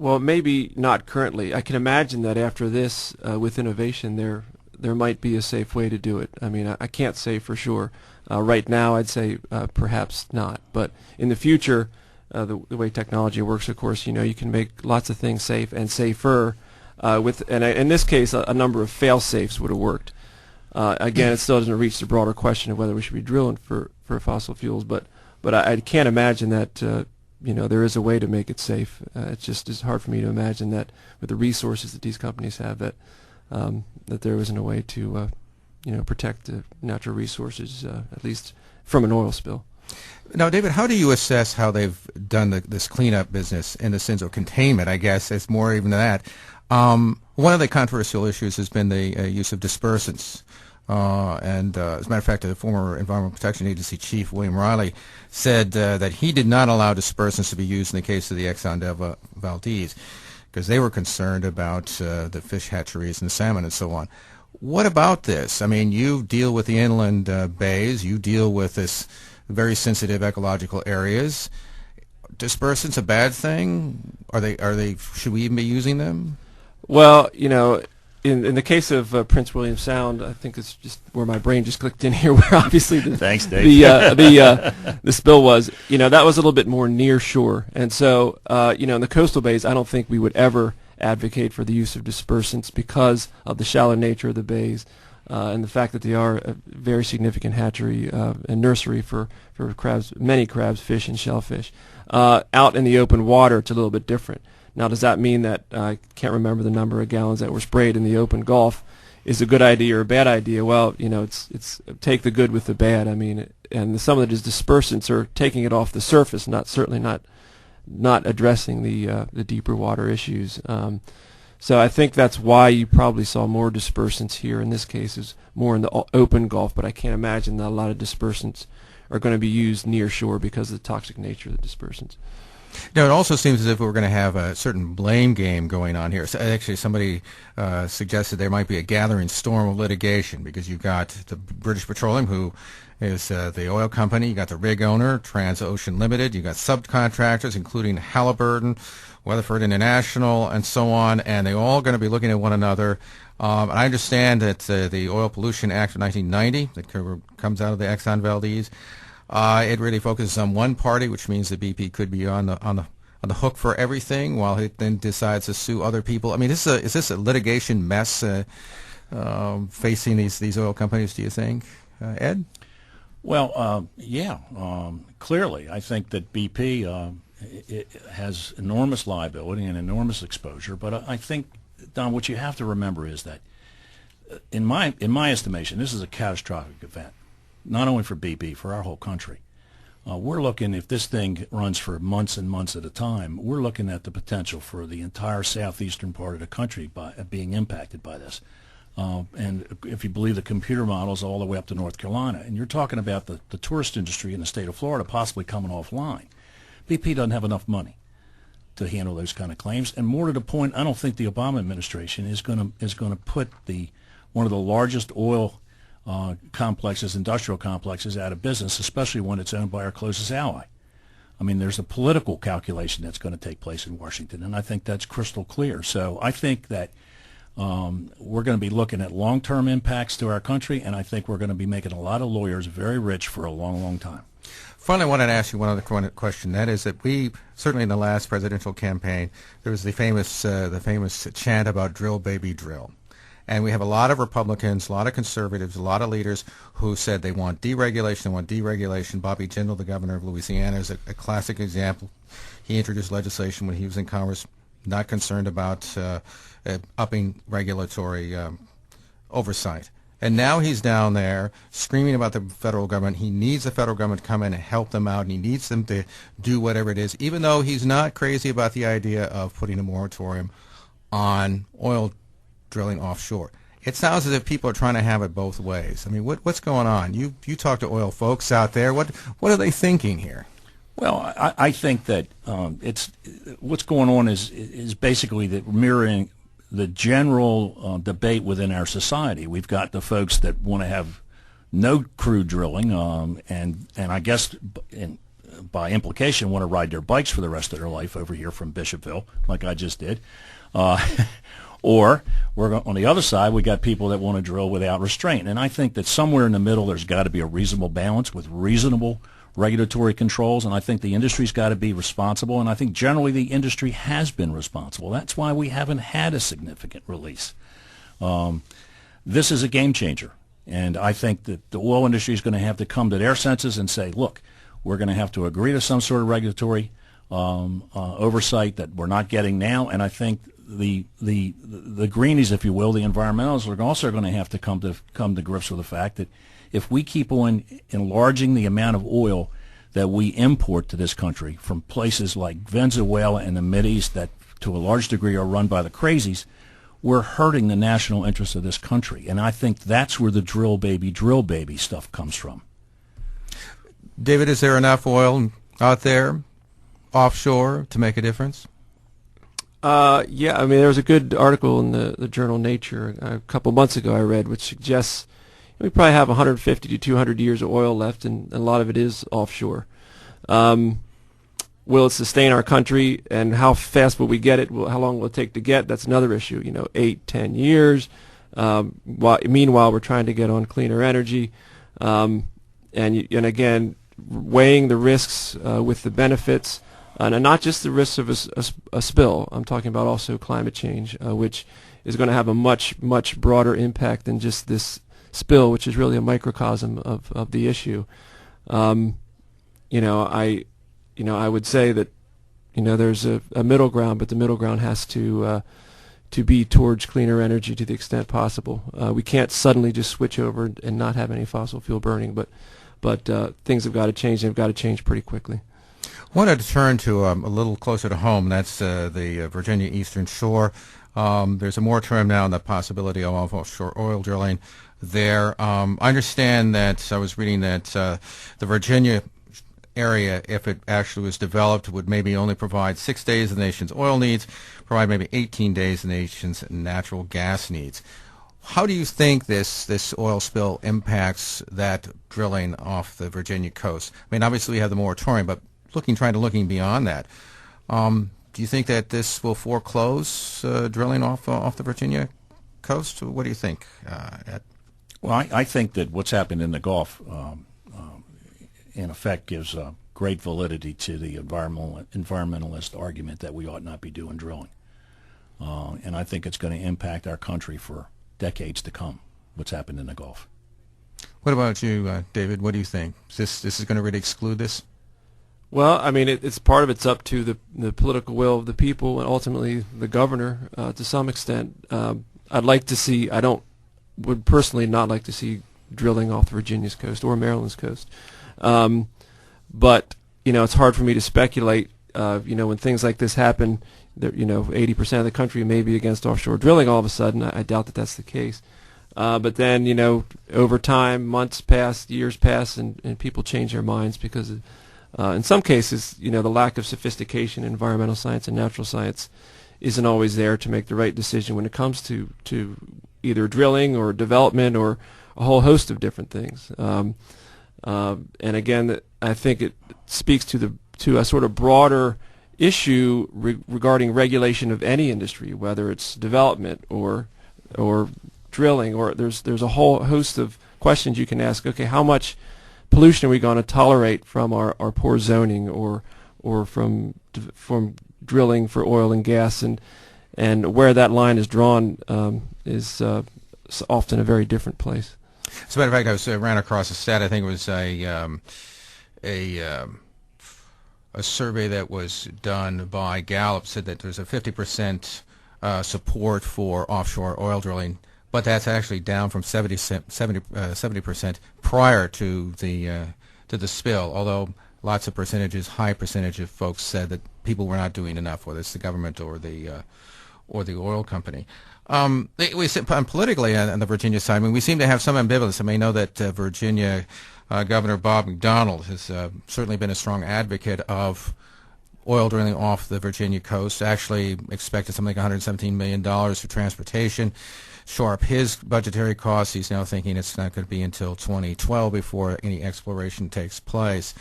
Well, maybe not currently. I can imagine that after this, with innovation, there might be a safe way to do it. I mean, I can't say for sure. Right now, I'd say perhaps not. But in the future, the way technology works, of course, you can make lots of things safe and safer. In this case, a number of fail-safes would have worked. Again, it still doesn't reach the broader question of whether we should be drilling for fossil fuels. But I can't imagine that there is a way to make it safe. It's just as hard for me to imagine that with the resources that these companies have that there isn't a way to protect the natural resources, at least from an oil spill. Now, David, how do you assess how they've done this cleanup business in the sense of containment? I guess it's more even than that. One of the controversial issues has been the use of dispersants. As a matter of fact, the former Environmental Protection Agency Chief, William Riley, said that he did not allow dispersants to be used in the case of the Exxon Valdez because they were concerned about the fish hatcheries and the salmon and so on. What about this? I mean, you deal with the inland bays. You deal with this very sensitive ecological areas. Dispersants a bad thing? Are they? Should we even be using them? Well, in the case of Prince William Sound, I think it's just where my brain just clicked in here, where obviously Thanks, Dave. the spill was. That was a little bit more near shore, and so in the coastal bays, I don't think we would ever advocate for the use of dispersants because of the shallow nature of the bays and the fact that they are a very significant hatchery and nursery for crabs, many crabs, fish, and shellfish. Out in the open water, it's a little bit different. Now, does that mean that I can't remember the number of gallons that were sprayed in the open Gulf is a good idea or a bad idea? Well, it's take the good with the bad. I mean, and some of these dispersants are taking it off the surface, certainly not addressing the deeper water issues. So I think that's why you probably saw more dispersants here. In this case, is more in the open Gulf, but I can't imagine that a lot of dispersants are going to be used near shore because of the toxic nature of the dispersants. Now, it also seems as if we're going to have a certain blame game going on here. So actually, somebody suggested there might be a gathering storm of litigation because you've got the British Petroleum, who is the oil company. You got the rig owner, Transocean Limited. You got subcontractors, including Halliburton, Weatherford International, and so on. And they're all going to be looking at one another. And I understand that the Oil Pollution Act of 1990 that comes out of the Exxon Valdez. It really focuses on one party, which means the BP could be on the hook for everything, while it then decides to sue other people. I mean, is this a litigation mess facing these oil companies? Do you think, Ed? Well, yeah. Clearly, I think that BP it has enormous liability and enormous exposure. But I think, Don, what you have to remember is that, in my estimation, this is a catastrophic event. Not only for BP, for our whole country. We're looking, if this thing runs for months and months at a time, we're looking at the potential for the entire southeastern part of the country being impacted by this. And if you believe the computer models, all the way up to North Carolina. And you're talking about the tourist industry in the state of Florida possibly coming offline. BP doesn't have enough money to handle those kind of claims. And more to the point, I don't think the Obama administration is going to put one of the largest oil complexes, industrial complexes, out of business, especially when it's owned by our closest ally. I mean, there's a political calculation that's going to take place in Washington, and I think that's crystal clear. So I think that we're going to be looking at long-term impacts to our country, and I think we're going to be making a lot of lawyers very rich for a long, long time. Finally, I wanted to ask you one other question. That is that we, certainly in the last presidential campaign, there was the famous chant about drill, baby, drill. And we have a lot of Republicans, a lot of conservatives, a lot of leaders who said they want deregulation, they want deregulation. Bobby Jindal, the governor of Louisiana, is a classic example. He introduced legislation when he was in Congress, not concerned about upping regulatory oversight. And now he's down there screaming about the federal government. He needs the federal government to come in and help them out, and he needs them to do whatever it is, even though he's not crazy about the idea of putting a moratorium on oil drilling offshore. It sounds as if people are trying to have it both ways. I mean, what's going on? You talk to oil folks out there. What are they thinking here? Well, I think that it's what's going on is basically that mirroring the general debate within our society. We've got the folks that want to have no crude drilling, and I guess by implication, want to ride their bikes for the rest of their life over here from Bishopville, like I just did. Or on the other side, we got people that want to drill without restraint. And I think that somewhere in the middle, there's got to be a reasonable balance with reasonable regulatory controls. And I think the industry's got to be responsible. And I think generally the industry has been responsible. That's why we haven't had a significant release. This is a game changer. And I think that the oil industry is going to have to come to their senses and say, look, we're going to have to agree to some sort of regulatory oversight that we're not getting now. And I think the greenies, if you will, the environmentalists, are also going to have to come to grips with the fact that if we keep on enlarging the amount of oil that we import to this country from places like Venezuela and the Mideast that to a large degree are run by the crazies, we're hurting the national interest of this country. And I think that's where the drill baby stuff comes from. David, is there enough oil out there offshore to make a difference? Yeah, I mean, there was a good article in the journal Nature a couple months ago I read, which suggests we probably have 150 to 200 years of oil left, and a lot of it is offshore. Will it sustain our country, and how fast will we get it? How long will it take to get? That's another issue. 8, 10 years. Meanwhile, we're trying to get on cleaner energy, and again, weighing the risks with the benefits. And not just the risks of a spill. I'm talking about also climate change, which is going to have a much, much broader impact than just this spill, which is really a microcosm of the issue. I would say that, there's a middle ground, but the middle ground has to be towards cleaner energy to the extent possible. We can't suddenly just switch over and not have any fossil fuel burning, but things have got to change. They've got to change pretty quickly. I wanted to turn to a little closer to home. That's the Virginia Eastern Shore. There's a moratorium now on the possibility of offshore oil drilling there. I understand that I was reading that the Virginia area, if it actually was developed, would maybe only provide 6 days of the nation's oil needs, provide maybe 18 days of the nation's natural gas needs. How do you think this oil spill impacts that drilling off the Virginia coast? I mean, obviously we have the moratorium, but trying to look beyond that. Do you think that this will foreclose drilling off the Virginia coast? What do you think, Ed? Well, I think that what's happened in the Gulf, in effect, gives great validity to the environmentalist argument that we ought not be doing drilling. And I think it's going to impact our country for decades to come, what's happened in the Gulf. What about you, David? What do you think? This is going to really exclude this? Well, I mean, it's part of it's up to the political will of the people and ultimately the governor to some extent. I'd like to see, would personally not like to see drilling off Virginia's coast or Maryland's coast. But, it's hard for me to speculate, when things like this happen, 80% of the country may be against offshore drilling all of a sudden. I doubt that that's the case. But then, over time, months pass, years pass, and people change their minds because in some cases, the lack of sophistication in environmental science and natural science isn't always there to make the right decision when it comes to either drilling or development or a whole host of different things. And again, I think it speaks to a sort of broader issue regarding regulation of any industry, whether it's development or drilling, or there's a whole host of questions you can ask. Okay, how much pollution are we going to tolerate from our poor zoning or from drilling for oil and gas, and where that line is drawn is often a very different place. As a matter of fact, I ran across a stat. I think it was a survey that was done by Gallup said that there's a 50% support for offshore oil drilling, but that's actually down from 70% prior to the spill. Although high percentage of folks said that people were not doing enough, whether it's the government or the oil company. Politically on the Virginia side, I mean, we seem to have some ambivalence. I mean, I know that Virginia Governor Bob McDonnell has certainly been a strong advocate of oil drilling off the Virginia coast. Actually expected something like $117 million for transportation. Shore up his budgetary costs. He's now thinking it's not going to be until 2012 before any exploration takes place.